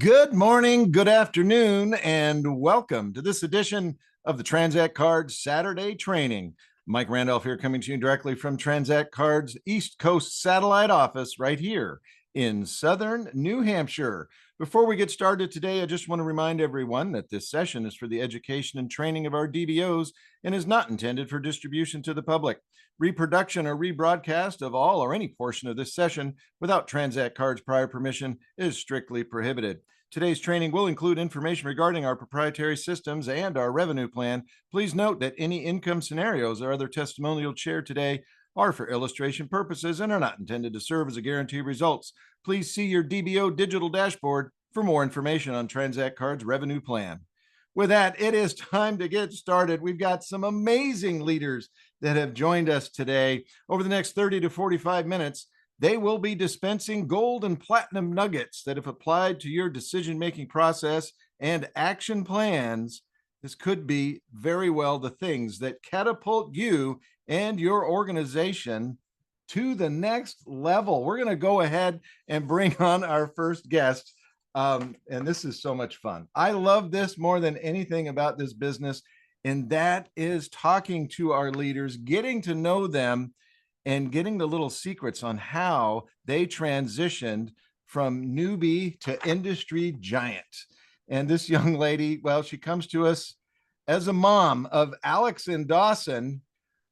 Good morning, good afternoon, and welcome to this edition of the TransactCard Saturday Training. Mike Randolph here, coming to you directly from TransactCard's East Coast satellite office right here in Southern New Hampshire. Before we get started today, I just want to remind everyone that this session is for the education and training of our DBOs and is not intended for distribution to the public. Reproduction or rebroadcast of all or any portion of this session without TransactCard's prior permission is strictly prohibited. Today's training will include information regarding our proprietary systems and our revenue plan. Please note that any income scenarios or other testimonials shared today are for illustration purposes and are not intended to serve as a guarantee of results. Please see your DBO digital dashboard for more information on TransactCard's revenue plan. With that, it is time to get started. We've got some amazing leaders that have joined us today. Over the next 30 to 45 minutes, they will be dispensing gold and platinum nuggets that, if applied to your decision-making process and action plans, this could be very well the things that catapult you and your organization to the next level. We're going to go ahead and bring on our first guest. And this is so much fun. I love this more than anything about this business. And that is talking to our leaders, getting to know them, and getting the little secrets on how they transitioned from newbie to industry giant. And this young lady, well, she comes to us as a mom of Alex and Dawson.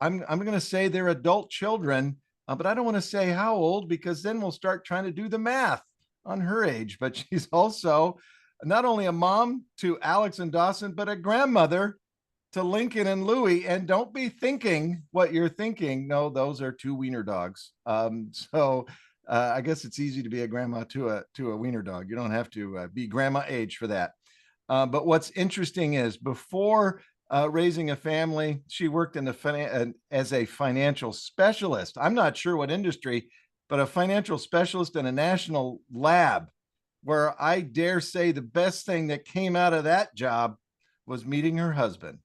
I'm going to say they're adult children, but I don't want to say how old, because then we'll start trying to do the math on her age. But she's also not only a mom to Alex and Dawson, but a grandmother to Lincoln and Louie. And don't be thinking what you're thinking. No, those are two wiener dogs. I guess it's easy to be a grandma to a wiener dog. You don't have to be grandma age for that. But what's interesting is, before raising a family, she worked in as a financial specialist. I'm not sure what industry, but a financial specialist in a national lab, where I dare say the best thing that came out of that job was meeting her husband.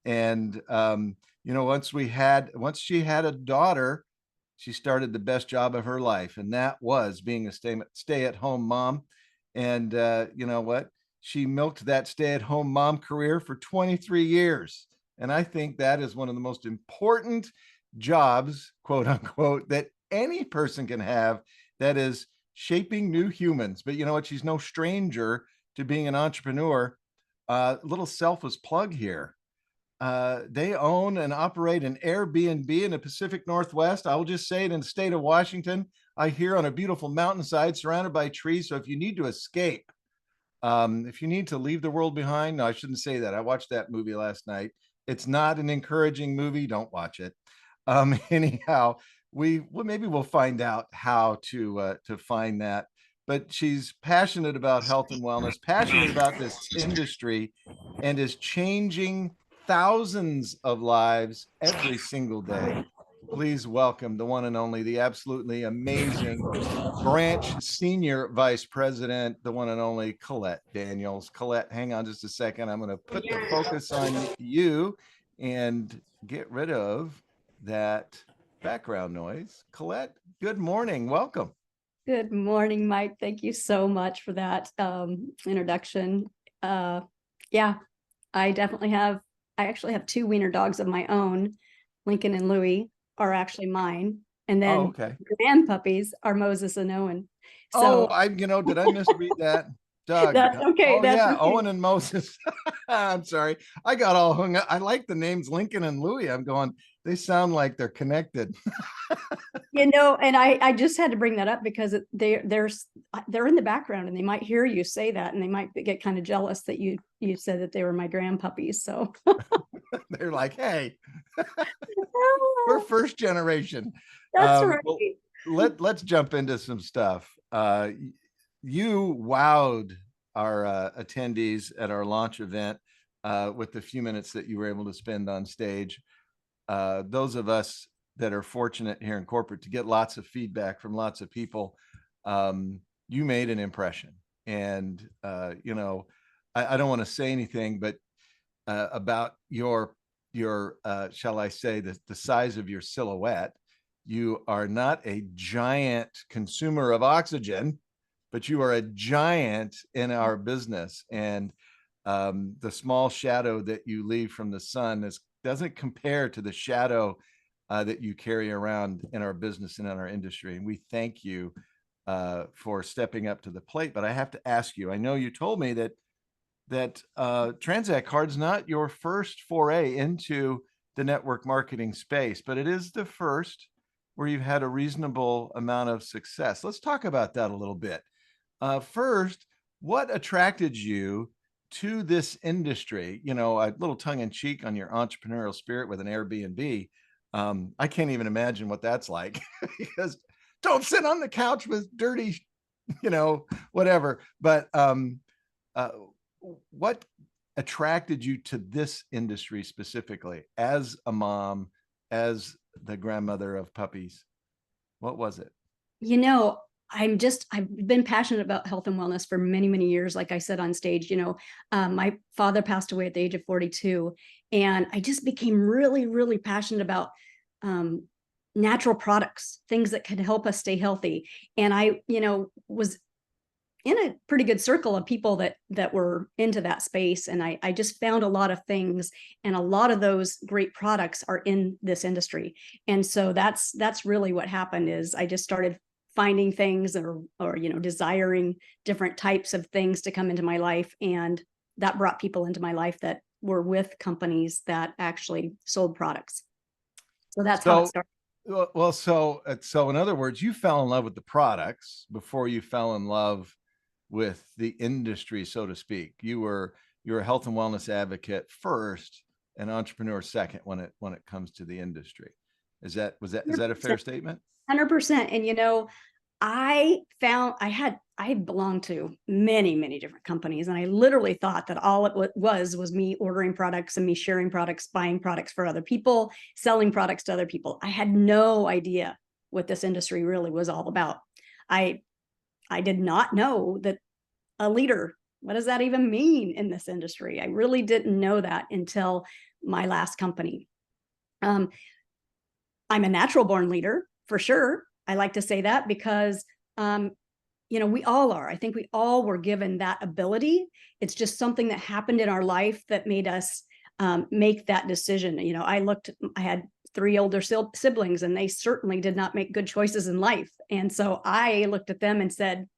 And once she had a daughter, she started the best job of her life, and that was being a stay-at-home mom. And you know what? She milked that stay-at-home mom career for 23 years. And I think that is one of the most important jobs, quote unquote, that any person can have, that is shaping new humans. But you know what? She's no stranger to being an entrepreneur. Little selfless plug here. They own and operate an Airbnb in the Pacific Northwest. I will just say it, in the state of Washington. I hear on a beautiful mountainside surrounded by trees. So if you need to escape, if you need to leave the world behind, no, I shouldn't say that. I watched that movie last night. It's not an encouraging movie. Don't watch it. Anyhow, maybe we'll find out how to find that. But she's passionate about health and wellness, passionate about this industry, and is changing thousands of lives every single day. Please welcome the one and only, the absolutely amazing branch senior vice president, the one and only Colette Daniels. Colette, hang on just a second. I'm going to put the focus on you and get rid of that background noise. Colette, good morning. Welcome. Good morning, Mike. Thank you so much for that introduction. Yeah, I actually have two wiener dogs of my own. Lincoln and Louie are actually mine. And then grand puppies are Moses and Owen. So, did I misread that? Doug. That's okay. Oh, that's okay. Owen and Moses. I'm sorry. I got all hung up. I like the names Lincoln and Louie. I'm going, they sound like they're connected. And I just had to bring that up because they're in the background, and they might hear you say that, and they might get kind of jealous that you said that they were my grandpuppies. So they're like, hey, we're first generation. That's right. Well, let's jump into some stuff. You wowed our attendees at our launch event with the few minutes that you were able to spend on stage. Those of us that are fortunate here in corporate to get lots of feedback from lots of people, you made an impression. And I don't want to say anything, but about your shall I say, the size of your silhouette. You are not a giant consumer of oxygen, but you are a giant in our business. And the small shadow that you leave from the sun is doesn't compare to the shadow that you carry around in our business and in our industry. And we thank you for stepping up to the plate. But I have to ask you, I know you told me that Transact Card's not your first foray into the network marketing space, but it is the first where you've had a reasonable amount of success. Let's talk about that a little bit. First, what attracted you to this industry? You know, a little tongue in cheek on your entrepreneurial spirit with an Airbnb. I can't even imagine what that's like because don't sit on the couch with dirty, whatever. But what attracted you to this industry specifically as a mom, as the grandmother of puppies? What was it? I've been passionate about health and wellness for many, many years. Like I said on stage, my father passed away at the age of 42, and I just became really, really passionate about natural products, things that could help us stay healthy. And I, was in a pretty good circle of people that were into that space. And I just found a lot of things, and a lot of those great products are in this industry. And so that's really what happened is I just started finding things or desiring different types of things to come into my life. And that brought people into my life that were with companies that actually sold products. So that's how it started. Well, so in other words, you fell in love with the products before you fell in love with the industry, so to speak. You're a health and wellness advocate first, an entrepreneur second when it comes to the industry. Is that a fair statement? 100%. And I belonged to many, many different companies, and I literally thought that all it was me ordering products and me sharing products, buying products for other people, selling products to other people. I had no idea what this industry really was all about. I did not know that a leader, what does that even mean in this industry? I really didn't know that until my last company. I'm a natural born leader for sure. I like to say that because, we all are. I think we all were given that ability. It's just something that happened in our life that made us make that decision. I had 3 older siblings, and they certainly did not make good choices in life. And so I looked at them and said,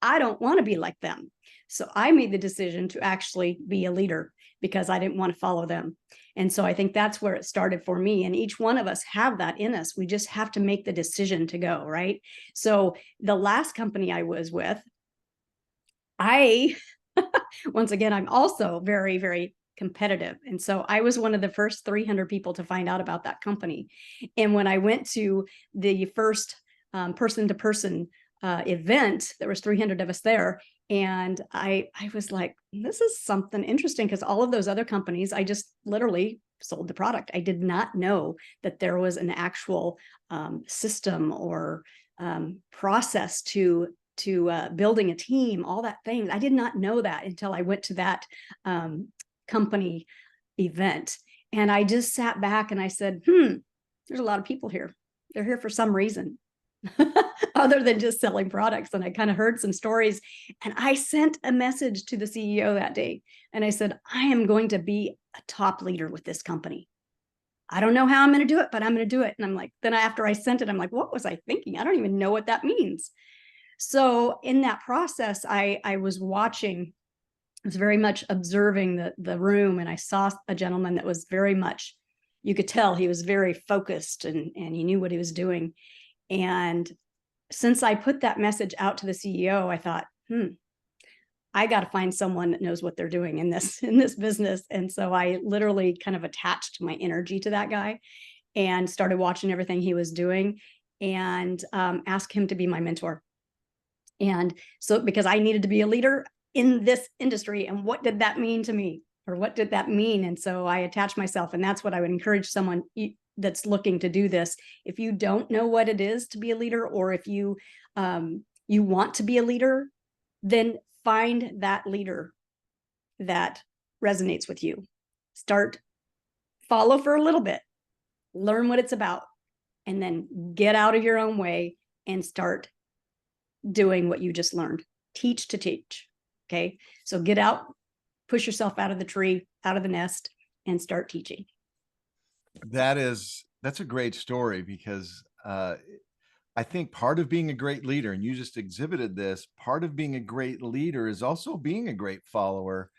I don't want to be like them. So I made the decision to actually be a leader because I didn't want to follow them. And so I think that's where it started for me. And each one of us have that in us. We just have to make the decision to go, right? So the last company I was with, once again, I'm also very, very competitive. And so I was one of the first 300 people to find out about that company. And when I went to the first person-to-person event, there was 300 of us there. And I was like, this is something interesting, because all of those other companies, I just literally sold the product. I did not know that there was an actual system or process to building a team, all that thing. I did not know that until I went to that company event. And I just sat back and I said, there's a lot of people here. They're here for some reason other than just selling products. And I kind of heard some stories, and I sent a message to the CEO that day. And I said, I am going to be a top leader with this company. I don't know how I'm going to do it, but I'm going to do it. And I'm like, then after I sent it, I'm like, what was I thinking? I don't even know what that means. So in that process, I was watching, I was very much observing the room, and I saw a gentleman that was very much, you could tell he was very focused and he knew what he was doing. And since I put that message out to the CEO, I thought, I got to find someone that knows what they're doing in this business. And so I literally kind of attached my energy to that guy and started watching everything he was doing, and asked him to be my mentor. And so, because I needed to be a leader in this industry, and what did that mean to me, or what did that mean? And so I attached myself, and that's what I would encourage someone that's looking to do this. If you don't know what it is to be a leader, or if you want to be a leader, then find that leader that resonates with you. Follow for a little bit, learn what it's about, and then get out of your own way and start doing what you just learned. Teach to teach. Okay. So get out, push yourself out of the tree, out of the nest, and start teaching. That's a great story because I think part of being a great leader, and you just exhibited this, part of being a great leader is also being a great follower,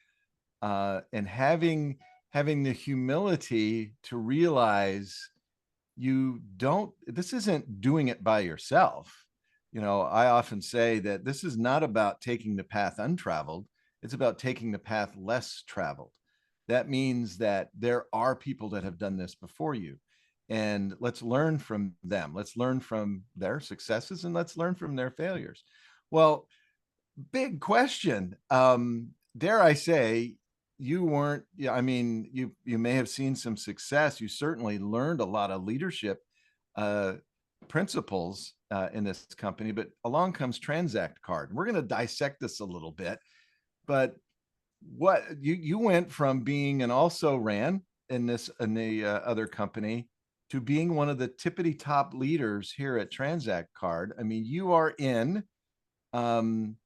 and having the humility to realize this isn't doing it by yourself. I often say that this is not about taking the path untraveled. It's about taking the path less traveled. That means that there are people that have done this before you. And let's learn from them. Let's learn from their successes and let's learn from their failures. Well, big question. Dare I say, you weren't, yeah, I mean, you may have seen some success. You certainly learned a lot of leadership uh, principles in this company, but along comes TransactCard. We're going to dissect this a little bit, but what you went from being an also ran in the other company to being one of the tippity top leaders here at TransactCard. I mean, you are in um,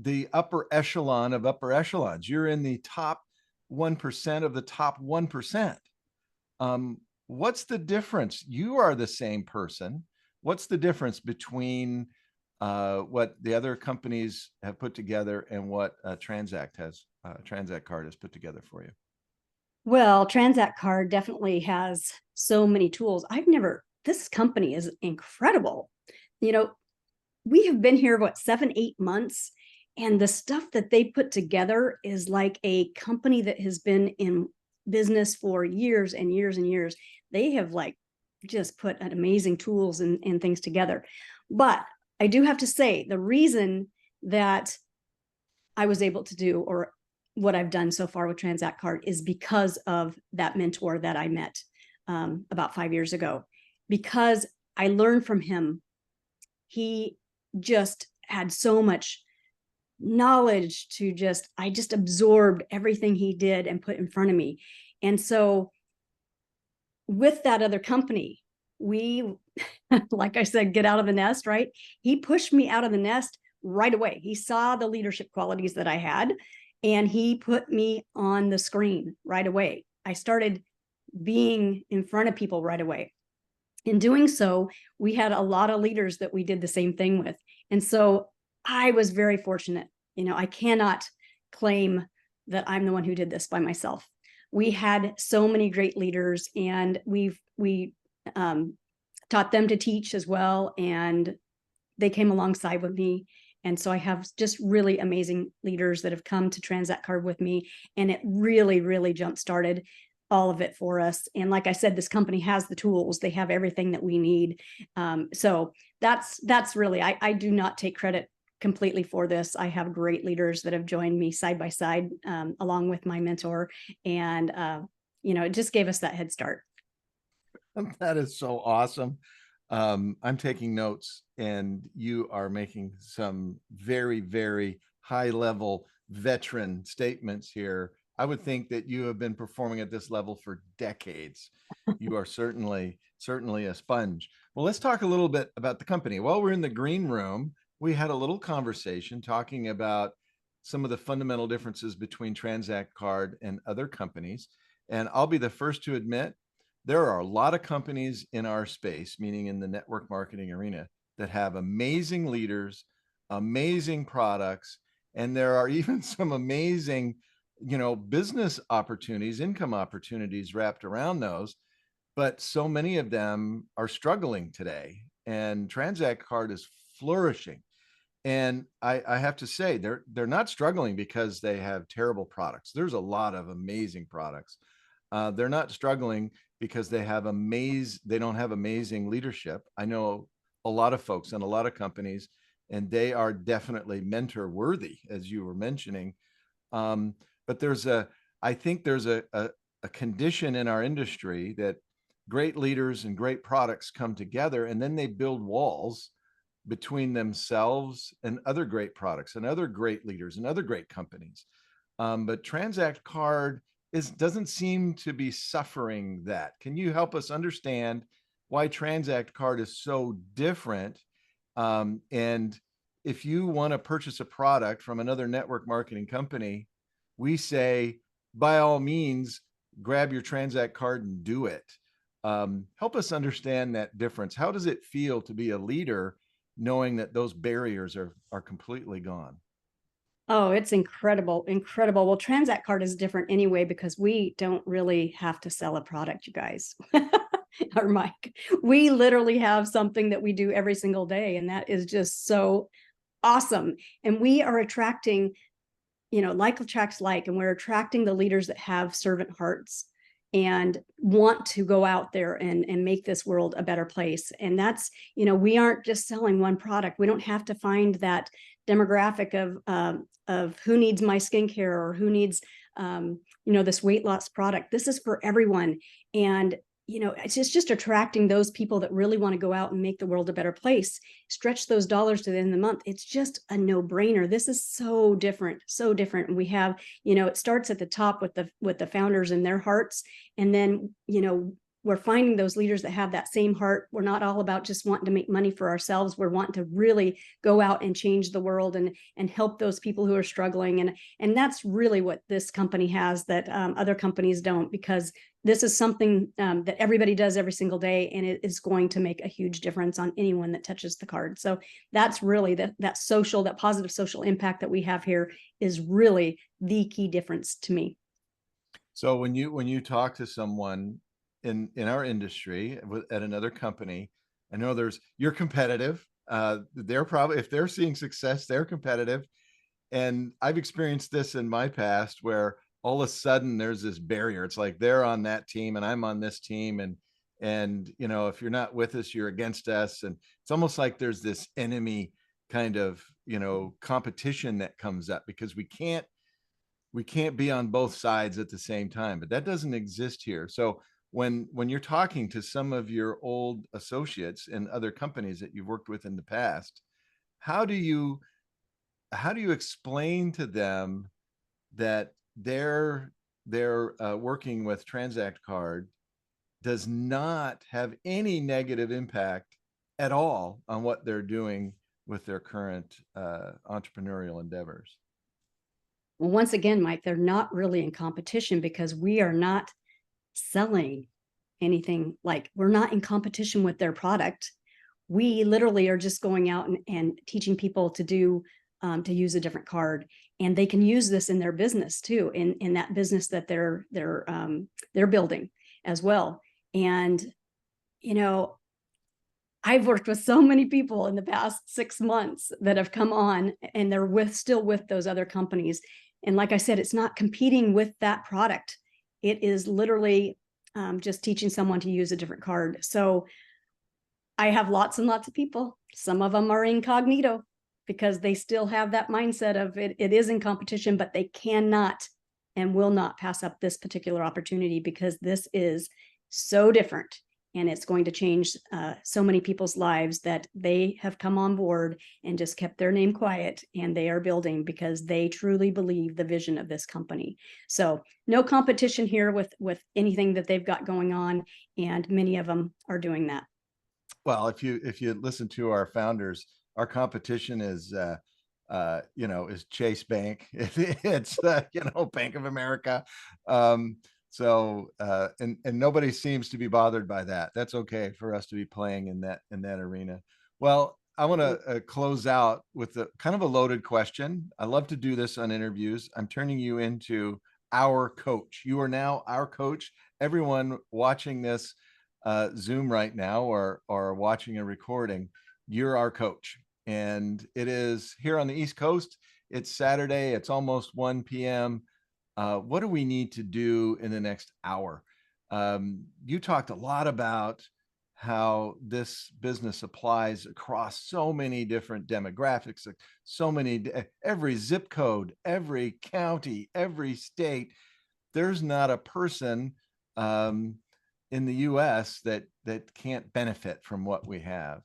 the upper echelon of upper echelons. You're in the top 1% of the top 1%. What's the difference? You are the same person. What's the difference between what the other companies have put together and what TransactCard has put together for you? Well, TransactCard definitely has so many tools. This company is incredible. You know, we have been here, what, 7, 8 months, and the stuff that they put together is like a company that has been in business for years and years and years. They have like just put an amazing tools and things together. But I do have to say, the reason that I was able to do, or what I've done so far with TransactCard, is because of that mentor that I met about 5 years ago. Because I learned from him. He just had so much knowledge I just absorbed everything he did and put in front of me. And so with that other company, we, like I said, get out of the nest, right? He pushed me out of the nest right away. He saw the leadership qualities that I had, and he put me on the screen right away. I started being in front of people right away. In doing so, we had a lot of leaders that we did the same thing with. And so I was very fortunate. I cannot claim that I'm the one who did this by myself. We had so many great leaders, and we taught them to teach as well. And they came alongside with me. And so I have just really amazing leaders that have come to TransactCard with me. And it really, really jump-started all of it for us. And like I said, this company has the tools. They have everything that we need. So that's really, I do not take credit completely for this. I have great leaders that have joined me side by side, along with my mentor. And, it just gave us that head start. That is so awesome. I'm taking notes, and you are making some very, very high level veteran statements here. I would think that you have been performing at this level for decades. You are certainly a sponge. Well, let's talk a little bit about the company. While we're in the green room, we had a little conversation talking about some of the fundamental differences between TransactCard and other companies. And I'll be the first to admit, there are a lot of companies in our space, meaning in the network marketing arena, that have amazing leaders, amazing products, and there are even some amazing, business opportunities, income opportunities wrapped around those. But so many of them are struggling today, and TransactCard is flourishing. And I have to say, they're not struggling because they have terrible products. There's a lot of amazing products. They're not struggling because they don't have amazing leadership. I know a lot of folks and a lot of companies, and they are definitely mentor worthy, as you were mentioning. But I think there's a condition in our industry that great leaders and great products come together, and then they build walls between themselves and other great products and other great leaders and other great companies. But TransactCard doesn't seem to be suffering that. Can you help us understand why TransactCard is so different? And if you want to purchase a product from another network marketing company, we say, by all means, grab your TransactCard and do it. Help us understand that difference. How does it feel to be a leader knowing that those barriers are completely gone? Oh, it's incredible, incredible. Well, TransactCard is different anyway because we don't really have to sell a product, you guys. Or Mike, we literally have something that we do every single day, and that is just so awesome. And we are attracting, like attracts like, and we're attracting the leaders that have servant hearts and want to go out there and make this world a better place. And that's, we aren't just selling one product. We don't have to find that demographic of who needs my skincare or who needs, this weight loss product. This is for everyone. And it's just attracting those people that really want to go out and make the world a better place, stretch those dollars to the end of the month. It's just a no-brainer. This is so different, so different. And we have, it starts at the top with the founders and their hearts. And then, we're finding those leaders that have that same heart. We're not all about just wanting to make money for ourselves. We're wanting to really go out and change the world and help those people who are struggling. And that's really what this company has that other companies don't, because this is something that everybody does every single day, and it is going to make a huge difference on anyone that touches the card. So that's really that positive social impact that we have here is really the key difference to me. So when you talk to someone in our industry at another company, I know you're competitive. They're probably, if they're seeing success, they're competitive. And I've experienced this in my past where all of a sudden there's this barrier. It's like they're on that team and I'm on this team. And if you're not with us, you're against us. And it's almost like there's this enemy kind of, competition that comes up because we can't be on both sides at the same time, but that doesn't exist here. So when you're talking to some of your old associates in other companies that you've worked with in the past, how do you explain to them that they're working with TransactCard does not have any negative impact at all on what they're doing with their current entrepreneurial endeavors? Well, once again, Mike, they're not really in competition because we are not selling anything. Like, we're not in competition with their product. We literally are just going out and teaching people to do to use a different card, and they can use this in their business too, in that business that they're building as well. And I've worked with so many people in the past 6 months that have come on, and they're still with those other companies. And like I said, it's not competing with that product. It is literally just teaching someone to use a different card. So I have lots and lots of people. Some of them are incognito because they still have that mindset of it is in competition, but they cannot and will not pass up this particular opportunity because this is so different. And it's going to change so many people's lives that they have come on board and just kept their name quiet, and they are building because they truly believe the vision of this company. So no competition here with anything that they've got going on, and many of them are doing that. Well, if you listen to our founders, our competition is is Chase Bank. It's Bank of America. And nobody seems to be bothered by that. That's okay for us to be playing in that arena. Well, I want to close out with a kind of a loaded question. I love to do this on interviews. I'm turning you into our coach. You are now our coach. Everyone watching this Zoom right now or watching a recording, you're our coach. And it is here on the East Coast. It's Saturday. It's almost 1 p.m. What do we need to do in the next hour? You talked a lot about how this business applies across so many different demographics, every zip code, every county, every state. There's not a person in the US that can't benefit from what we have.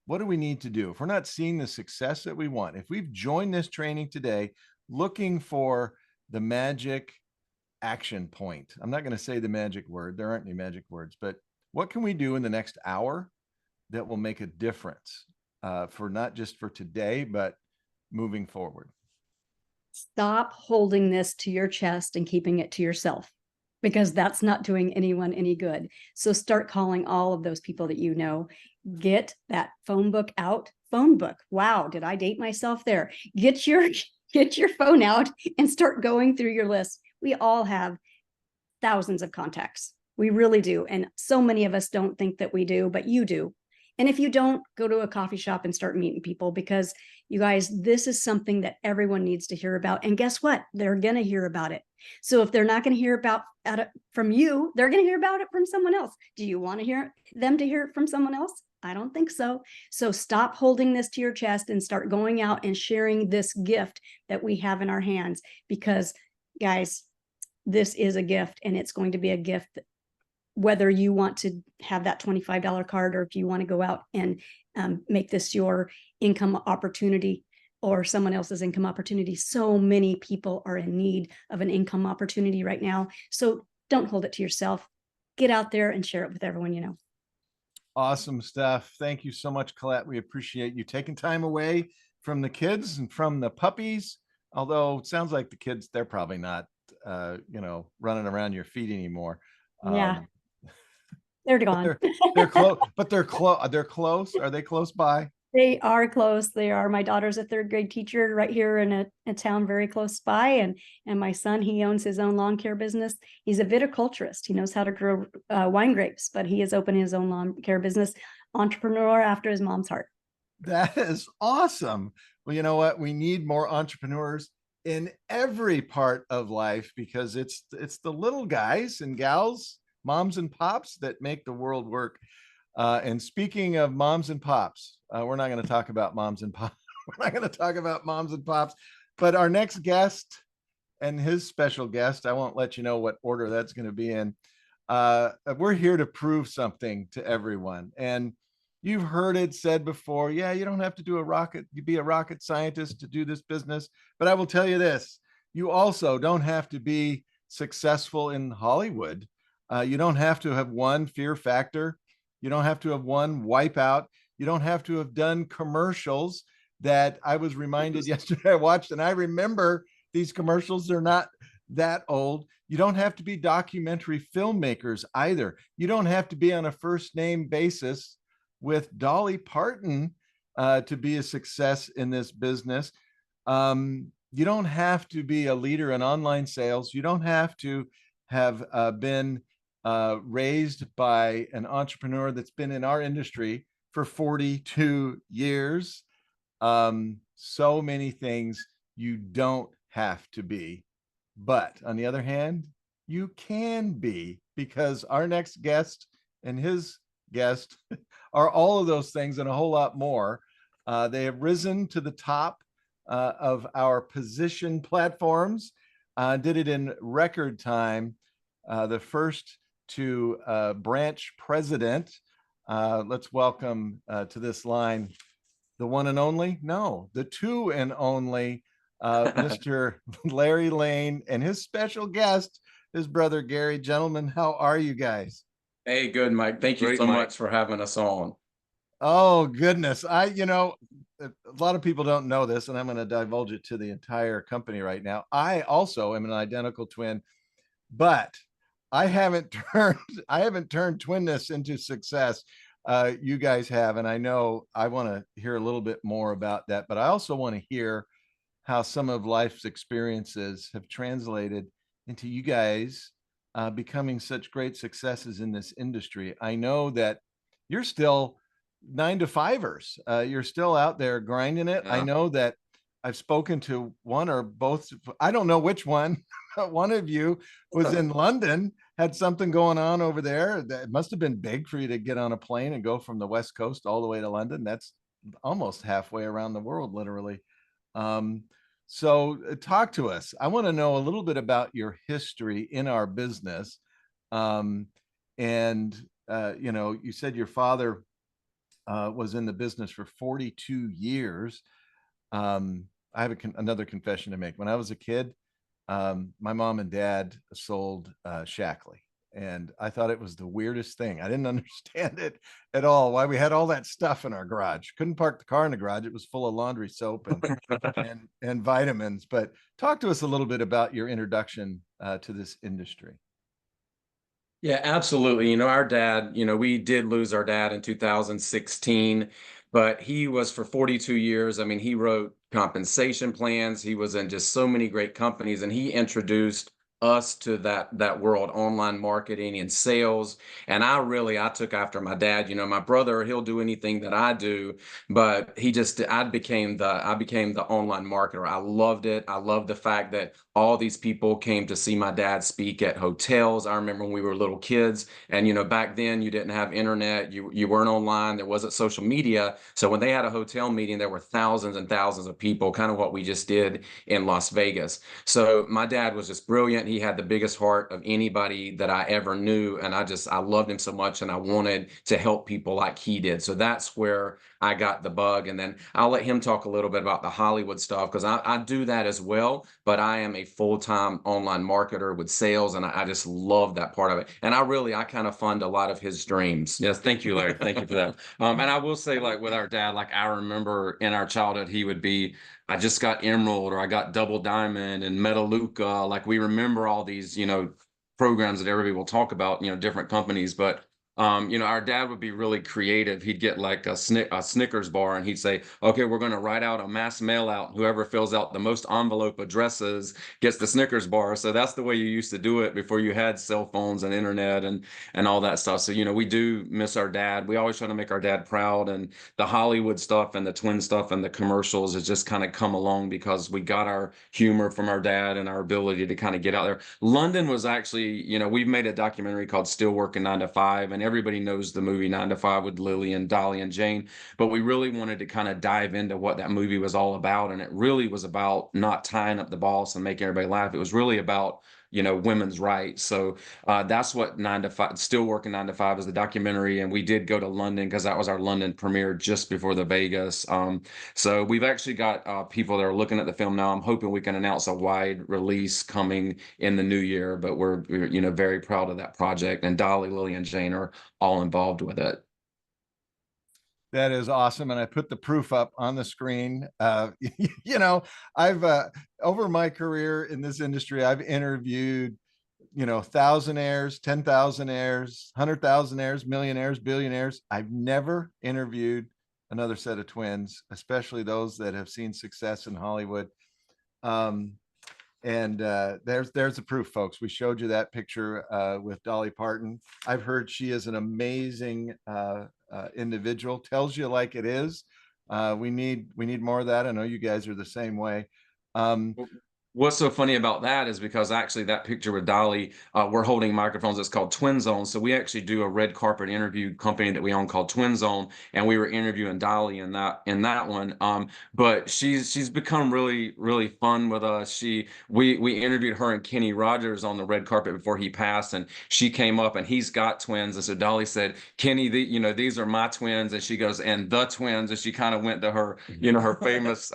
What do we need to do if we're not seeing the success that we want? If we've joined this training today looking for the magic action point, I'm not going to say the magic word, there aren't any magic words, but what can we do in the next hour that will make a difference for not just for today, but moving forward? Stop holding this to your chest and keeping it to yourself. because that's not doing anyone any good. So start calling all of those people that you know. Get that phone book out. Phone book. Wow, did I date myself there? Get your phone out and start going through your list. We all have thousands of contacts. We really do. And so many of us don't think that we do, but you do. And if you don't, go to a coffee shop and start meeting people, because you guys, this is something that everyone needs to hear about. And guess what? They're going to hear about it. So if they're not going to hear about it from you, they're going to hear about it from someone else. Do you want to hear them to hear it from someone else? I don't think so. So stop holding this to your chest and start going out and sharing this gift that we have in our hands, because guys, this is a gift, and it's going to be a gift whether you want to have that $25 card, or if you want to go out and make this your income opportunity or someone else's income opportunity. So many people are in need of an income opportunity right now. So don't hold it to yourself. Get out there and share it with everyone you know. Awesome stuff. Thank you so much, Colette. We appreciate you taking time away from the kids and from the puppies. Although it sounds like the kids, they're probably not, running around your feet anymore. Yeah, they're gone. They're close, but they're close. They're close. Are they close by? They are close. They are. My daughter's a third grade teacher right here in a town very close by. And my son, he owns his own lawn care business. He's a viticulturist. He knows how to grow wine grapes, but he has opened his own lawn care business. Entrepreneur after his mom's heart. That is awesome. Well, you know what? We need more entrepreneurs in every part of life, because it's the little guys and gals, moms and pops, that make the world work. And speaking of moms and pops, we're not going to talk about moms and pops. We're not going to talk about moms and pops, but our next guest and his special guest, I won't let you know what order that's going to be in. We're here to prove something to everyone. And you've heard it said before, yeah, you don't have to be a rocket scientist to do this business. But I will tell you this, you also don't have to be successful in Hollywood. You don't have to have won Fear Factor. You don't have to have won Wipeout. You don't have to have done commercials that I was reminded yesterday I watched, and I remember these commercials. They're not that old. You don't have to be documentary filmmakers either. You don't have to be on a first name basis with Dolly Parton to be a success in this business. You don't have to be a leader in online sales. You don't have to have been raised by an entrepreneur that's been in our industry for 42 years. So many things you don't have to be. But on the other hand, you can be, because our next guest and his guest are all of those things and a whole lot more. They have risen to the top of our position platforms, did it in record time. The first to branch president. Let's welcome to this line the one and only, no, the two and only, Mr. Larry Lane, and his special guest, his brother Gary. Gentlemen, how are you guys? Hey, good, Mike. Thank you so much for having us on. Oh, goodness. A lot of people don't know this, and I'm going to divulge it to the entire company right now. I also am an identical twin, but I haven't turned twinness into success. You guys have, and I know I want to hear a little bit more about that, but I also want to hear how some of life's experiences have translated into you guys becoming such great successes in this industry. I know that you're still 9-to-5ers. You're still out there grinding it. Yeah. I know that I've spoken to one or both. I don't know which one. One of you was in London, had something going on over there. That must have been big for you to get on a plane and go from the West Coast all the way to London. That's almost halfway around the world, literally. So talk to us. I want to know a little bit about your history in our business. You said your father was in the business for 42 years. I have another confession to make. When I was a kid, my mom and dad sold Shackley, and I thought it was the weirdest thing. I didn't understand it at all, why we had all that stuff in our garage. Couldn't park the car in the garage. It was full of laundry soap and vitamins. But talk to us a little bit about your introduction to this industry. Yeah, absolutely. Our dad, we did lose our dad in 2016, but he was for 42 years. I mean, he wrote compensation plans. He was in just so many great companies, and he introduced us to that world, online marketing and sales. And I took after my dad. My brother, he'll do anything that I do, but I became the online marketer. I loved it. I loved the fact that all these people came to see my dad speak at hotels. I remember when we were little kids, and back then you didn't have internet, you weren't online, there wasn't social media. So when they had a hotel meeting, there were thousands and thousands of people, kind of what we just did in Las Vegas. So my dad was just brilliant. He had the biggest heart of anybody that I ever knew, and I loved him so much, and I wanted to help people like he did. So that's where I got the bug. And then I'll let him talk a little bit about the Hollywood stuff, because I do that as well, but I am a full-time online marketer with sales, and I just love that part of it. And I kind of fund a lot of his dreams. Yes, thank you, Larry. Thank you for that. And I will say, like with our dad, like I remember in our childhood, he would be, I just got Emerald, or I got Double Diamond and Metaluca. Like we remember all these, programs that everybody will talk about, different companies. But our dad would be really creative. He'd get like a Snickers bar, and he'd say, okay, we're going to write out a mass mail out. Whoever fills out the most envelope addresses gets the Snickers bar. So that's the way you used to do it before you had cell phones and internet and all that stuff. So, we do miss our dad. We always try to make our dad proud, and the Hollywood stuff and the twin stuff and the commercials has just kind of come along because we got our humor from our dad and our ability to kind of get out there. London was actually, we've made a documentary called Still Working 9 to 5, and everybody knows the movie 9 to 5 with Lily and Dolly and Jane, but we really wanted to kind of dive into what that movie was all about. And it really was about not tying up the boss and making everybody laugh. It was really about, women's rights. So that's what 9 to 5, Still Working 9 to 5 is, the documentary. And we did go to London because that was our London premiere just before the Vegas. So we've actually got people that are looking at the film now. I'm hoping we can announce a wide release coming in the new year, but we're very proud of that project. And Dolly, Lily, and Jane are all involved with it. That is awesome. And I put the proof up on the screen. I've over my career in this industry, I've interviewed, thousandaires, 10,000aires, 100,000aires, millionaires, billionaires. I've never interviewed another set of twins, especially those that have seen success in Hollywood. And there's the proof, folks. We showed you that picture with Dolly Parton. I've heard she is an amazing individual. Tells you like it is. We need more of that. I know you guys are the same way. What's so funny about that is because actually that picture with Dolly, we're holding microphones. It's called Twin Zone. So we actually do a red carpet interview company that we own called Twin Zone, and we were interviewing Dolly in that one. But she's become really really fun with us. We interviewed her and Kenny Rogers on the red carpet before he passed, and she came up and he's got twins, and so Dolly said, Kenny, these are my twins, and she goes, and the twins, and she kind of went to her her famous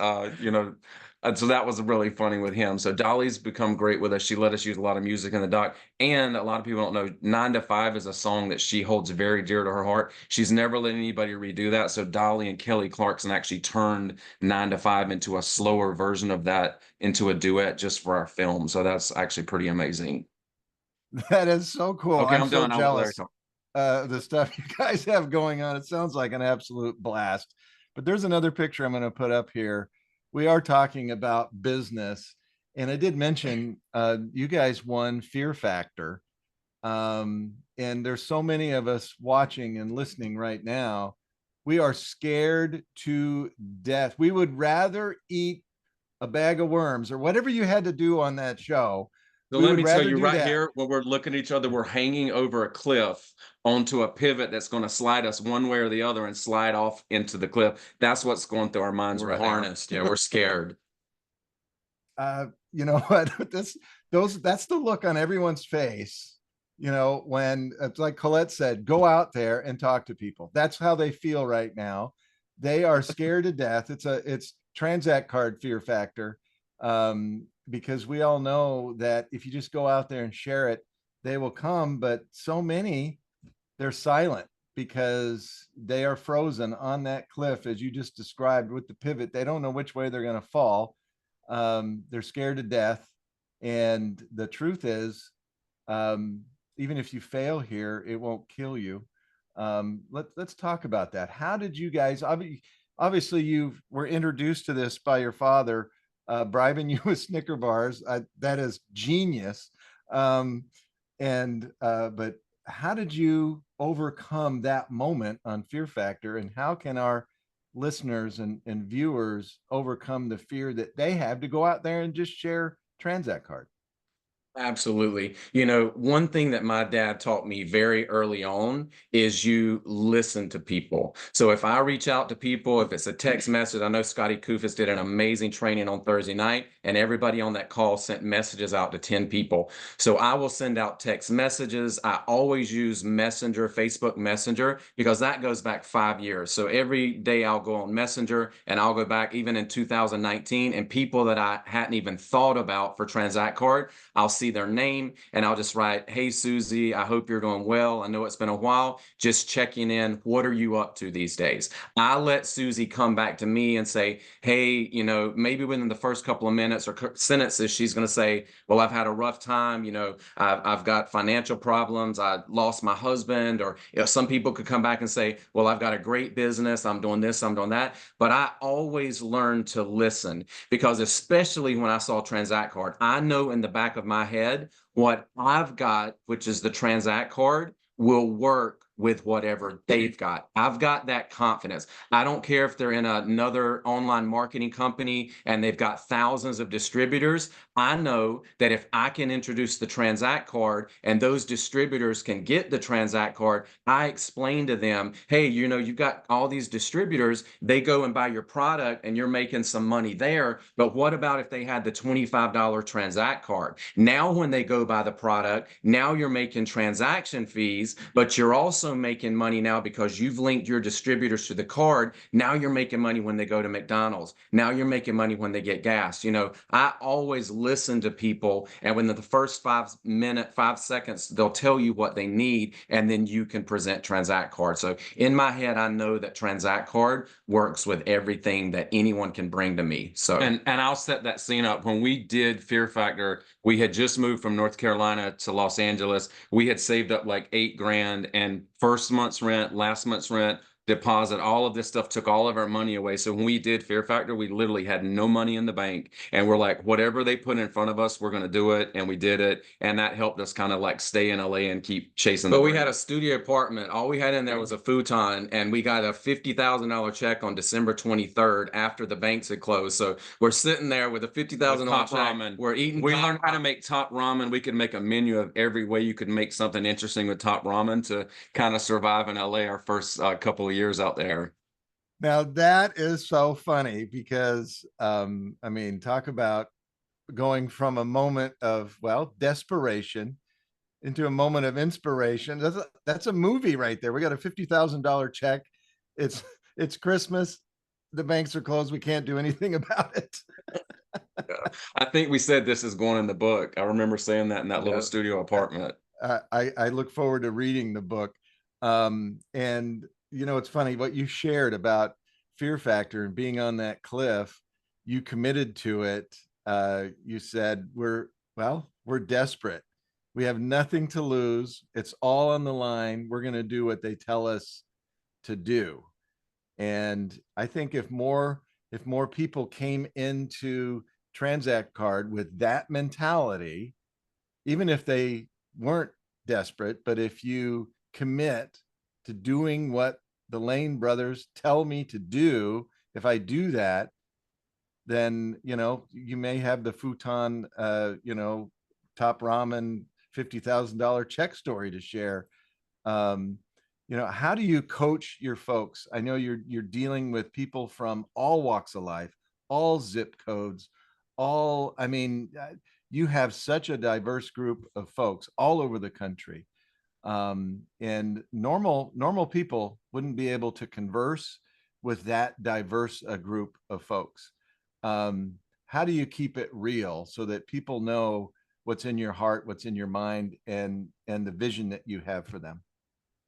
and so that was really funny with him. So Dolly's become great with us. She let us use a lot of music in the doc. And a lot of people don't know 9 to 5 is a song that she holds very dear to her heart. She's never let anybody redo that. So Dolly and Kelly Clarkson actually turned 9 to 5 into a slower version of that, into a duet just for our film. So that's actually pretty amazing. That is so cool. Okay, I'm so done. jealous the stuff you guys have going on. It sounds like an absolute blast. But there's another picture I'm going to put up here. We are talking about business, and I did mention you guys won Fear Factor, and there's so many of us watching and listening right now. We are scared to death. We would rather eat a bag of worms or whatever you had to do on that show. So let me tell you right here, when we're looking at each other, we're hanging over a cliff onto a pivot that's going to slide us one way or the other and slide off into the cliff. That's what's going through our minds We're right harnessed. now. Yeah, we're scared. You know what? That's the look on everyone's face. When it's like Colette said, go out there and talk to people. That's how they feel right now. They are scared to death. It's TransactCard fear factor. Because we all know that if you just go out there and share it, they will come. But so many, they're silent because they are frozen on that cliff, as you just described with the pivot. They don't know which way they're going to fall. They're scared to death. And the truth is, even if you fail here, it won't kill you. Let's talk about that. How did you guys, obviously you were introduced to this by your father, bribing you with Snicker bars. That is genius. Um, but how did you overcome that moment on Fear Factor, and how can our listeners and viewers overcome the fear that they have to go out there and just share Transact Card? Absolutely. You know, one thing that my dad taught me very early on is you listen to people. So if I reach out to people, if it's a text message, I know Scotty Kufis did an amazing training on Thursday night, and everybody on that call sent messages out to 10 people. So I will send out text messages. I always use Messenger, Facebook Messenger, because that goes back 5 years. So every day I'll go on Messenger, and I'll go back even in 2019, and people that I hadn't even thought about for Transact Card, I'll see their name and I'll just write, "Hey, Susie, I hope you're doing well. I know it's been a while. Just checking in. What are you up to these days?" I let Susie come back to me and say, "Hey, you know, maybe within the first couple of minutes or sentences, she's going to say, well, I've had a rough time. You know, I've got financial problems. I lost my husband." Or, you know, some people could come back and say, well, I've got a great business. I'm doing this, I'm doing that. But I always learned to listen, because especially when I saw Transact Card, I know in the back of my head what I've got, which is the Transact Card, will work with whatever they've got. I've got that confidence. I don't care if they're in another online marketing company and they've got thousands of distributors. I know that if I can introduce the Transact Card and those distributors can get the Transact Card, I explain to them, hey, you know, you've got all these distributors, they go and buy your product and you're making some money there. But what about if they had the $25 Transact Card? Now, when they go buy the product, now you're making transaction fees, but you're also making money now because you've linked your distributors to the card. Now you're making money when they go to McDonald's. Now you're making money when they get gas. You know, I always listen to people, and within the first 5 seconds, they'll tell you what they need, and then you can present Transact Card. So in my head, I know that Transact Card works with everything that anyone can bring to me. So And I'll set that scene up. When we did Fear Factor, we had just moved from North Carolina to Los Angeles. We had saved up like 8 grand, and first month's rent, last month's rent, deposit, all of this stuff took all of our money away. So when we did Fear Factor, we literally had no money in the bank. And we're like, whatever they put in front of us, we're going to do it. And we did it. And that helped us kind of like stay in LA and keep chasing the But we dream. had a studio apartment. All we had in there was a futon, and we got a $50,000 check on December 23rd after the banks had closed. So we're sitting there with a $50,000 Top check. ramen. We're eating. We top learned how to ramen. make top ramen. We could make a menu of every way you could make something interesting with top ramen to kind of survive in LA our first couple of years out there. Now that is so funny because I mean, talk about going from a moment of, well, desperation into a moment of inspiration. That's a movie right there. We got a $50,000 check. It's it's Christmas. The banks are closed. We can't do anything about it. I think we said this is going in the book. I remember saying that in that little Yeah. studio apartment. I look forward to reading the book. And you know, it's funny what you shared about Fear Factor and being on that cliff. You committed to it. You said we're desperate. We have nothing to lose. It's all on the line. We're going to do what they tell us to do. And I think if more people came into Transact Card with that mentality, even if they weren't desperate, but if you commit to doing what the Lane brothers tell me to do, if I do that, then you know you may have the futon, top ramen $50,000 check story to share. Um, you know, how do you coach your folks? I know you're dealing with people from all walks of life, all zip codes, all. I mean, you have such a diverse group of folks all over the country, and normal people wouldn't be able to converse with that diverse a group of folks. Um, how do you keep it real so that people know what's in your heart, what's in your mind, and the vision that you have for them?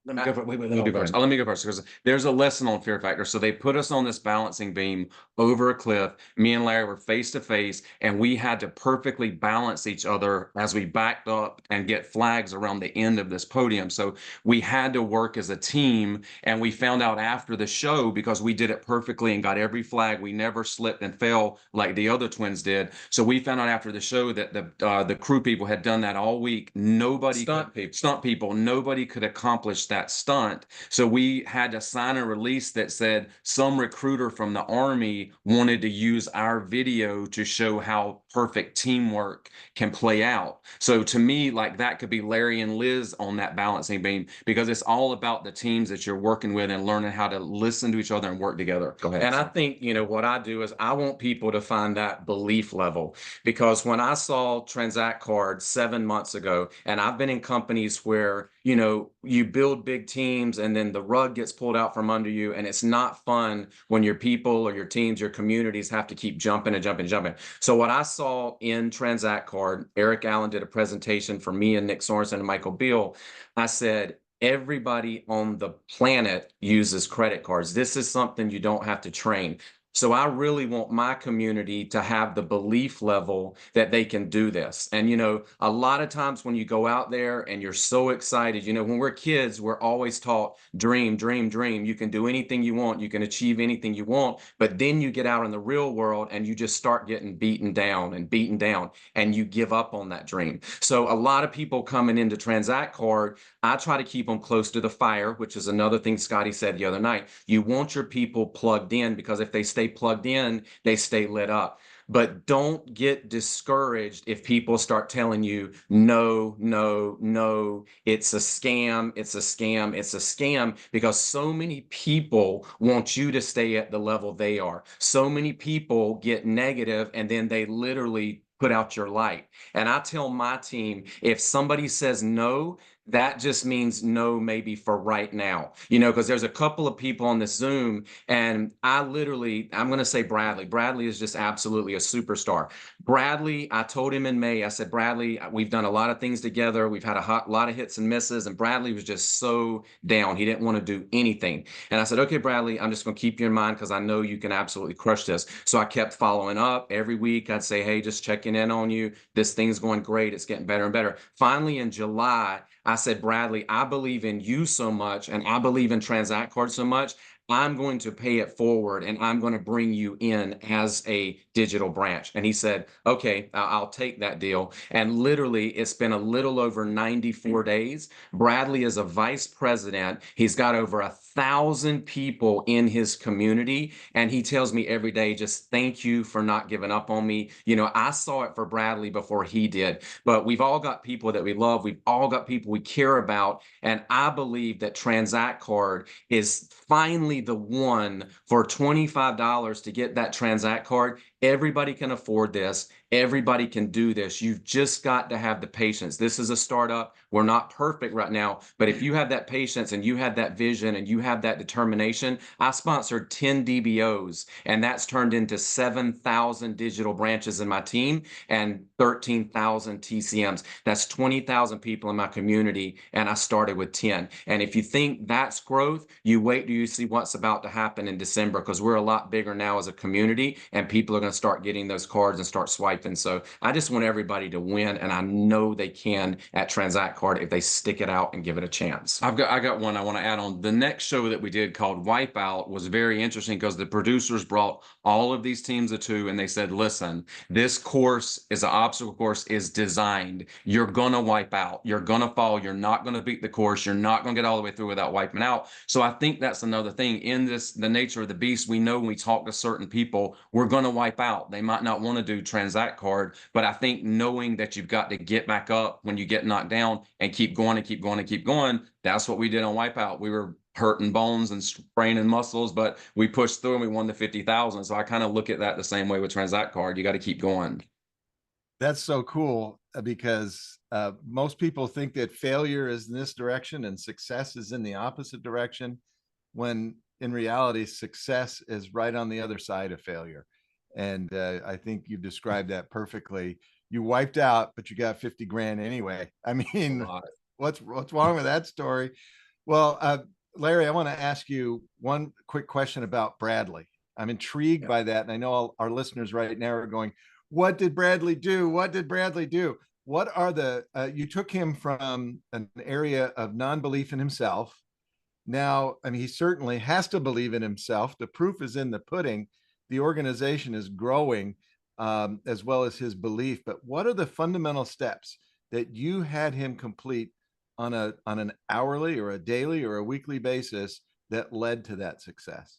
Let me go first. Wait, let me go first. Let me go first because there's a lesson on fear factor. So they put us on this balancing beam over a cliff. Me and Larry were face to face, and we had to perfectly balance each other as we backed up and get flags around the end of this podium. So we had to work as a team, and we found out after the show because we did it perfectly and got every flag. We never slipped and fell like the other twins did. So we found out after the show that the crew people had done that all week. Nobody stunt people. Nobody could accomplish that stunt. So we had to sign a release that said some recruiter from the Army wanted to use our video to show how perfect teamwork can play out. So to me, like that could be Larry and Liz on that balancing beam because it's all about the teams that you're working with and learning how to listen to each other and work together. Go ahead. And I think, you know, what I do is I want people to find that belief level because when I saw TransactCard 7 months ago, and I've been in companies where, you know, you build big teams and then the rug gets pulled out from under you. And it's not fun when your people or your teams, your communities have to keep jumping and jumping and jumping. So what I saw in TransactCard, Eric Allen did a presentation for me and Nick Sorensen and Michael Beal. I said, everybody on the planet uses credit cards. This is something you don't have to train. So I really want my community to have the belief level that they can do this. And, you know, a lot of times when you go out there and you're so excited, you know, when we're kids, we're always taught dream, dream, dream. You can do anything you want. You can achieve anything you want. But then you get out in the real world and you just start getting beaten down and you give up on that dream. So a lot of people coming into TransactCard, I try to keep them close to the fire, which is another thing Scotty said the other night. You want your people plugged in because if they stay plugged in, they stay lit up. But don't get discouraged if people start telling you, no, no, no, it's a scam, it's a scam, it's a scam, because so many people want you to stay at the level they are. So many people get negative and then they literally put out your light. And I tell my team, if somebody says no, that just means no, maybe for right now, you know, because there's a couple of people on this Zoom and I'm going to say Bradley. Bradley is just absolutely a superstar. Bradley, I told him in May, I said, Bradley, we've done a lot of things together. We've had a lot of hits and misses. And Bradley was just so down. He didn't want to do anything. And I said, okay, Bradley, I'm just going to keep you in mind because I know you can absolutely crush this. So I kept following up every week. I'd say, hey, just checking in on you. This thing's going great. It's getting better and better. Finally, in July, I said, Bradley, I believe in you so much and I believe in TransactCard so much. I'm going to pay it forward and I'm going to bring you in as a digital branch. And he said, okay, I'll take that deal. And literally, it's been a little over 94 days. Bradley is a vice president. He's got over 1,000 people in his community. And he tells me every day, just thank you for not giving up on me. You know, I saw it for Bradley before he did, but we've all got people that we love. We've all got people we care about. And I believe that TransactCard is finally the one for $25 to get that TransactCard. Everybody can afford this. Everybody can do this. You've just got to have the patience. This is a startup. We're not perfect right now, but if you have that patience and you have that vision and you have that determination, I sponsored 10 DBOs and that's turned into 7,000 digital branches in my team and 13,000 TCMs. That's 20,000 people in my community. And I started with 10. And if you think that's growth, you wait till you see what's about to happen in December, because we're a lot bigger now as a community and people are going to start getting those cards and start swiping. So I just want everybody to win. And I know they can at TransactCard if they stick it out and give it a chance. I got one I want to add on. The next show that we did called Wipeout was very interesting because the producers brought all of these teams of two and they said, listen, this course is an obstacle course, is designed. You're going to wipe out. You're going to fall. You're not going to beat the course. You're not going to get all the way through without wiping out. So I think that's another thing in this, the nature of the beast. We know when we talk to certain people, we're going to wipe out. They might not want to do TransactCard, but I think knowing that you've got to get back up when you get knocked down and keep going and keep going and keep going. That's what we did on Wipeout. We were hurting bones and spraining muscles, but we pushed through and we won the 50,000. So I kind of look at that the same way with TransactCard. You got to keep going. That's so cool because most people think that failure is in this direction and success is in the opposite direction, when in reality, success is right on the other side of failure. And I think you described that perfectly. You wiped out, but you got 50 grand anyway. I mean, what's wrong with that story? Well, Larry, I want to ask you one quick question about Bradley. I'm intrigued by that. And I know all our listeners right now are going, what did Bradley do? What did Bradley do? What are you took him from an area of non-belief in himself. Now, I mean, he certainly has to believe in himself. The proof is in the pudding. The organization is growing, as well as his belief. But what are the fundamental steps that you had him complete on an hourly or a daily or a weekly basis that led to that success?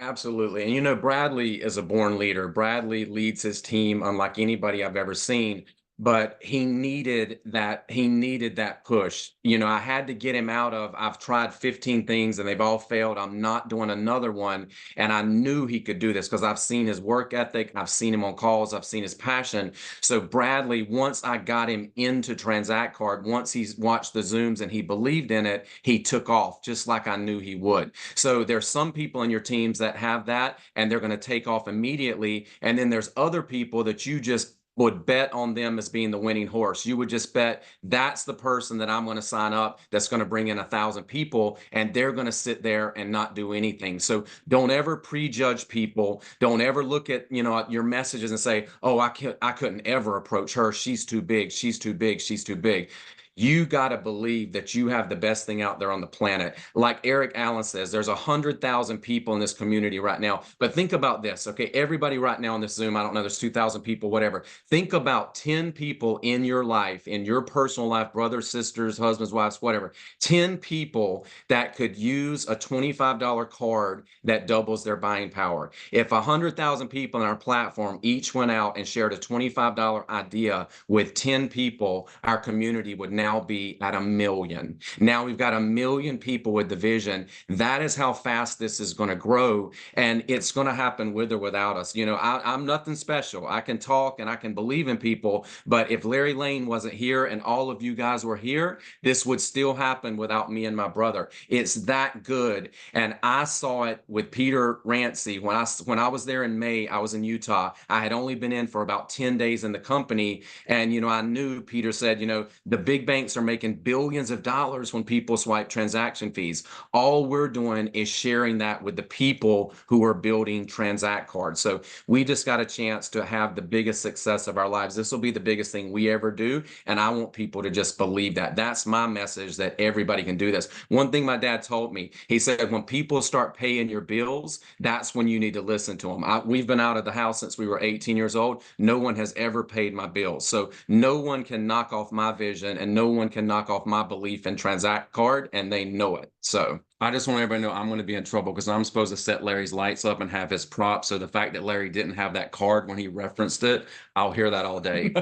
Absolutely. And Bradley is a born leader. Bradley leads his team unlike anybody I've ever seen, but he needed that push. I had to get him out of, I've tried 15 things and they've all failed. I'm not doing another one. And I knew he could do this because I've seen his work ethic. I've seen him on calls. I've seen his passion. So Bradley, once I got him into TransactCard, once he's watched the Zooms and he believed in it, he took off just like I knew he would. So there's some people in your teams that have that and they're going to take off immediately. And then there's other people that you just would bet on them as being the winning horse. You would just bet that's the person that I'm going to sign up that's going to bring in 1,000 people, and they're going to sit there and not do anything. So don't ever prejudge people. Don't ever look at your messages and say, oh, I couldn't ever approach her. She's too big. She's too big. She's too big. You got to believe that you have the best thing out there on the planet. Like Eric Allen says, there's 100,000 people in this community right now. But think about this, okay? Everybody right now on this Zoom, I don't know, there's 2,000 people, whatever. Think about 10 people in your life, in your personal life, brothers, sisters, husbands, wives, whatever. 10 people that could use a $25 card that doubles their buying power. If 100,000 people in our platform each went out and shared a $25 idea with 10 people, our community would now be at 1 million. Now we've got 1 million people with the vision. That is how fast this is going to grow, and it's going to happen with or without us. I'm nothing special. I can talk and I can believe in people, but if Larry Lane wasn't here and all of you guys were here, this would still happen without me and my brother. It's that good. And I saw it with Peter Rancy when I was there in May. I was in Utah. I had only been in for about 10 days in the company, and I knew Peter said, the big banks are making billions of dollars when people swipe transaction fees. All we're doing is sharing that with the people who are building TransactCard. So we just got a chance to have the biggest success of our lives. This will be the biggest thing we ever do. And I want people to just believe that. That's my message, that everybody can do this. One thing my dad told me, he said, when people start paying your bills, that's when you need to listen to them. We've been out of the house since we were 18 years old. No one has ever paid my bills. So no one can knock off my vision, and no one can knock off my belief in TransactCard, and they know it. So I just want everybody to know I'm going to be in trouble because I'm supposed to set Larry's lights up and have his props. So the fact that Larry didn't have that card when he referenced it, I'll hear that all day.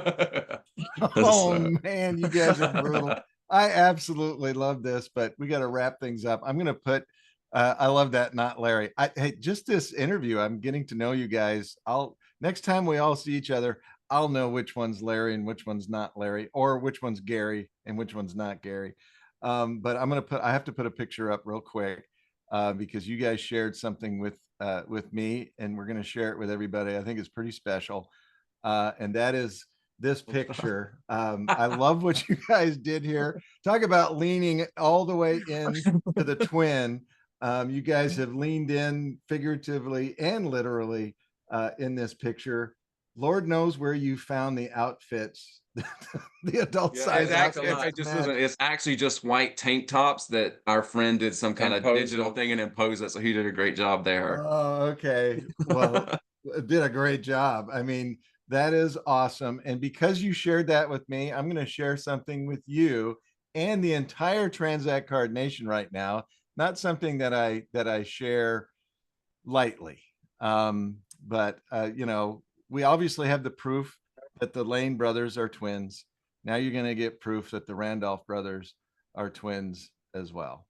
Oh man, you guys are brutal. I absolutely love this, but we got to wrap things up. I'm going to put, I love that, not Larry. Hey, just this interview, I'm getting to know you guys. Next time we all see each other, I'll know which one's Larry and which one's not Larry, or which one's Gary and which one's not Gary. But I have to put a picture up real quick, because you guys shared something with me, and we're going to share it with everybody. I think it's pretty special. And that is this picture. I love what you guys did here. Talk about leaning all the way in to the twin. You guys have leaned in figuratively and literally in this picture. Lord knows where you found the outfits, the adult size outfits. It's actually just white tank tops that our friend did some kind of digital thing and imposed it. So he did a great job there. Oh, okay. Well, did a great job. I mean, that is awesome. And because you shared that with me, I'm going to share something with you and the entire TransactCard Nation right now. Not something that I share lightly. But we obviously have the proof that the Lane brothers are twins. Now you're going to get proof that the Randolph brothers are twins as well.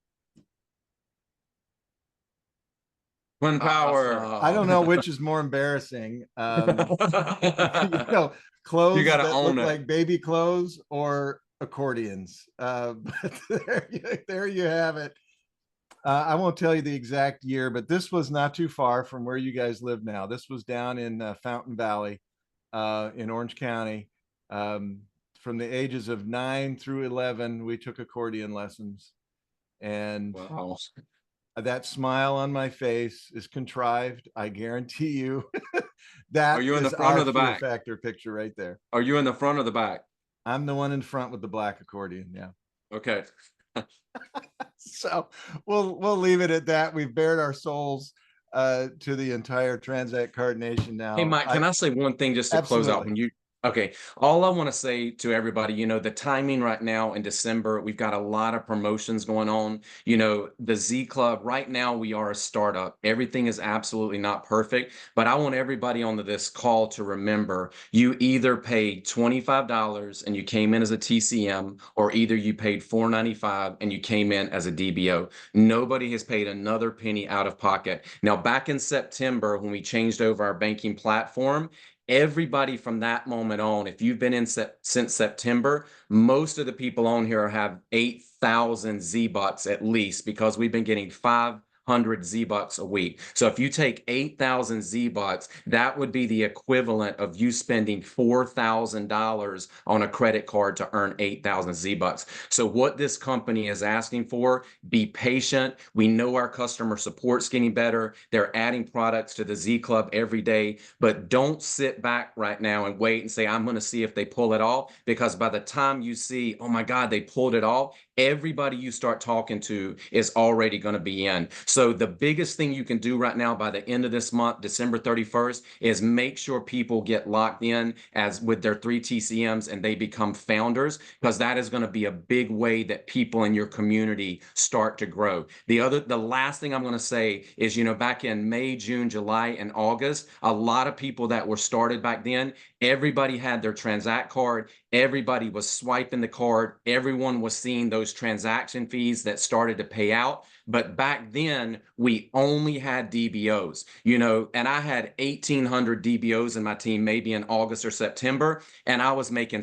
Twin power. I don't know which is more embarrassing. Clothes You gotta that own look it. like baby clothes or accordions. But there you have it. I won't tell you the exact year, but this was not too far from where you guys live now. This was down in Fountain Valley, in Orange County. From the ages of 9 through 11, we took accordion lessons. And Wow. that smile on my face is contrived. I guarantee you that Are you in the is front our or the Fear back? Factor picture right there. Are you in the front or the back? I'm the one in front with the black accordion. Yeah. Okay. So we'll leave it at that. We've bared our souls to the entire Transact Card Nation now. Hey, Mike, can I say one thing just to close out? Absolutely. Okay, all I want to say to everybody, the timing right now in December, we've got a lot of promotions going on. The Z Club, right now, we are a startup. Everything is absolutely not perfect, but I want everybody on this call to remember, you either paid $25 and you came in as a TCM, or either you paid $4.95 and you came in as a DBO. Nobody has paid another penny out of pocket. Now, back in September, when we changed over our banking platform, everybody from that moment on, if you've been in since September, most of the people on here have 8,000 Z-Bucks at least, because we've been getting 500 Z-Bucks a week. So if you take 8,000 Z-Bucks, that would be the equivalent of you spending $4,000 on a credit card to earn 8,000 Z-Bucks. So what this company is asking for, be patient. We know our customer support's getting better. They're adding products to the Z Club every day, but don't sit back right now and wait and say, I'm going to see if they pull it off, because by the time you see, oh my God, they pulled it off, everybody you start talking to is already going to be in. So the biggest thing you can do right now by the end of this month, December 31st, is make sure people get locked in as with their 3 TCMs and they become founders, because that is going to be a big way that people in your community start to grow. The last thing I'm going to say is, back in May, June, July, and August, a lot of people that were started back then, everybody had their Transact card. Everybody was swiping the card. Everyone was seeing those transaction fees that started to pay out. But back then, we only had DBOs, and I had 1,800 DBOs in my team, maybe in August or September, and I was making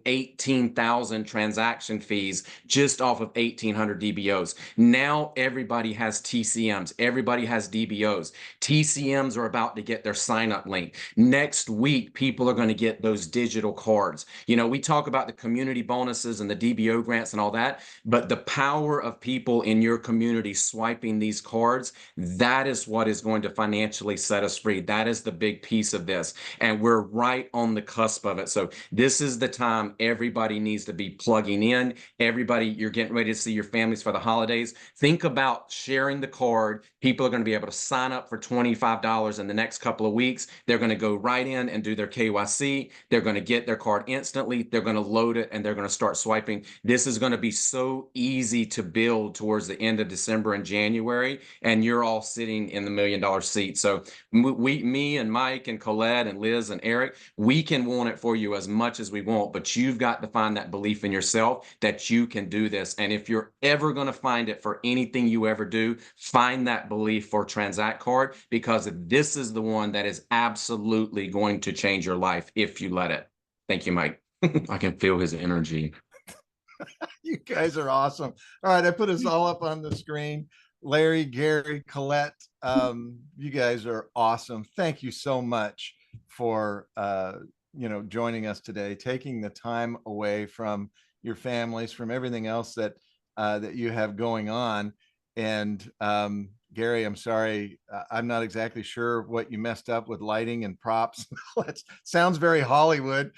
18,000 transaction fees just off of 1,800 DBOs. Now everybody has TCMs. Everybody has DBOs. TCMs are about to get their sign-up link. Next week, people are going to get those digital cards. We talk about the community bonuses and the DBO grants and all that, but the power of people in your community swiping these cards, that is what is going to financially set us free. That is the big piece of this. And we're right on the cusp of it. So this is the time everybody needs to be plugging in. Everybody, you're getting ready to see your families for the holidays. Think about sharing the card. People are going to be able to sign up for $25 in the next couple of weeks. They're going to go right in and do their KYC. They're going to get their card instantly. They're going to load it and they're going to start swiping. This is going to be so easy to build towards the end of December and January, and you're all sitting in the $1 million seat. So me and Mike and Colette and Liz and Eric, we can want it for you as much as we want, but you've got to find that belief in yourself that you can do this. And if you're ever going to find it for anything you ever do, find that belief for Transact Card, because this is the one that is absolutely going to change your life if you let it. Thank you, Mike. I can feel his energy. You guys are awesome. All right, I put us all up on the screen. Larry, Gary, Colette, you guys are awesome. Thank you so much for joining us today, taking the time away from your families, from everything else that you have going on. And Gary, I'm sorry, I'm not exactly sure what you messed up with lighting and props. Sounds very Hollywood.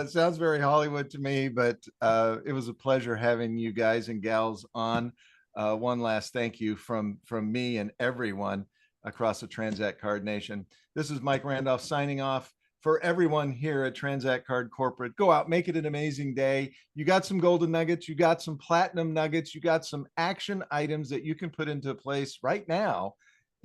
Sounds very Hollywood to me, but it was a pleasure having you guys and gals on. One last thank you from me and everyone across the Transact Card Nation. This is Mike Randolph signing off. For everyone here at Transact Card Corporate, go out, make it an amazing day. You got some golden nuggets, you got some platinum nuggets, you got some action items that you can put into place right now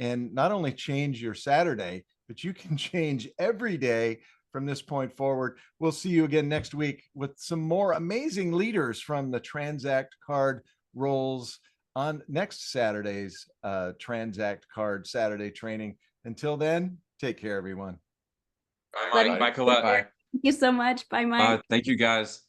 and not only change your Saturday, but you can change every day from this point forward. We'll see you again next week with some more amazing leaders from the Transact Card roles on next Saturday's Transact Card Saturday training. Until then, take care, everyone. Bye, Mike. Bye, Colette. Thank you so much. Bye, Mike. Thank you, guys.